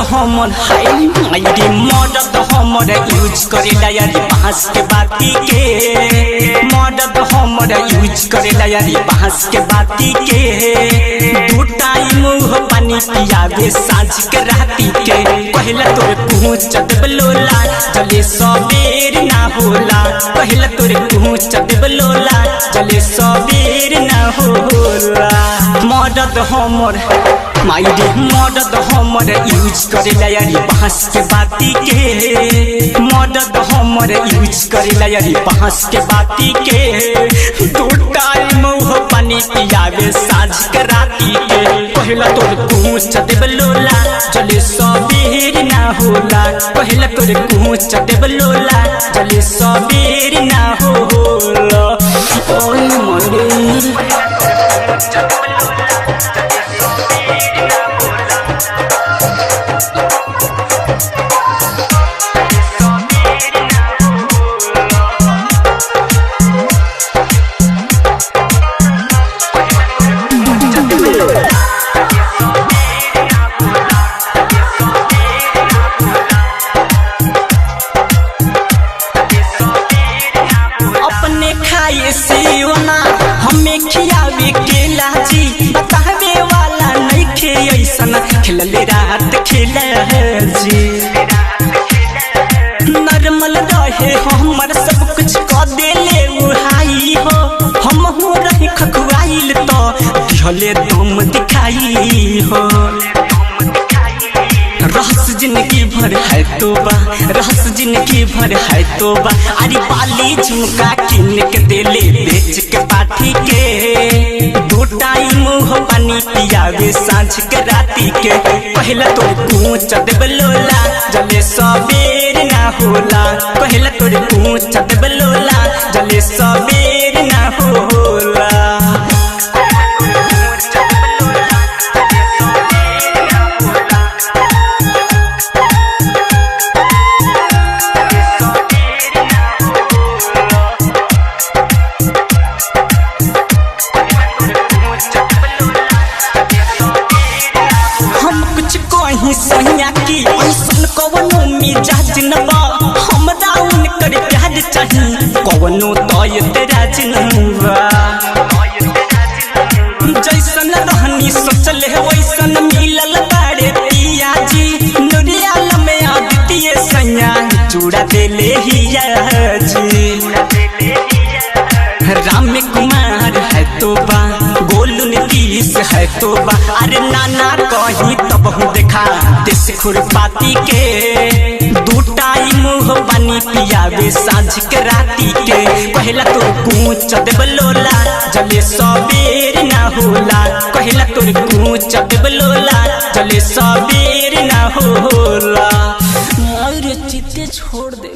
हमर हाई मायरे मदद हमर यूज करे यारी बांस के बाती के मदद हमर यूज करे यारी बांस के बाती के दू टाइम हो पानी पियावे सांझ के राती के पहला तोरे पहुंच देबलोला चले सबेर ना होला पहला तोरे पहुंच देबलोला चले सबेर ना होला मदद हमर मायरे मदद हमर यूज करे यारी बांस के बाती के मदद हमर यूज करे यारी बांस के बाती के दो टाइम हो पानी पियावे सांझ के राती के पहला तोर पहुंच देबलोला चले सबेर ना होला पहला तोर पहुंच देबलोला चले सबेर ना होला ओए मोरे हमें खियावे के लाजी बतावे वाला नहीं खे ऐसन खेलले रात खेला जी नॉर्मल रहे हमर सब कुछ क देले उहाई हो हम हो रही खखुआइल तो दिहले दम दिखाई हो रहस जिंदगी भर है तोबा रहस जिंदगी भर है तोबा अरे पाली झुमका किन के देले बेच के पाठी के दो टाइम हो पानी पियावे सांझ के राती के पहला तोर पहुंच देबलोला जले सबेर ना होला पहला तोर पहुंच देबलोला जले सबेर ना होला सैया की ऐसन कवनो मिजाज न बा हमरा उनकर प्यार चाही कवनो तय तेरा जिनबा जैसन रहनी सोचले वैसन मिलल बाड़े पिया जी नूरियाल में आदित्य सैया चूड़ा देले हिया जी राम कुमार है तोबा गोलू नीतीश है तोबा अरे नाना कहीं तब हूँ देखा देश खुरपाती के दू टाइम हो पानी पियावे सांझ के राती के पहला तो पहुंच देबलोला जले सबेर ना होला पहला तोर पहुंच देबलोला जले सबेर ना होला मारे चित्ते छोड़ दे।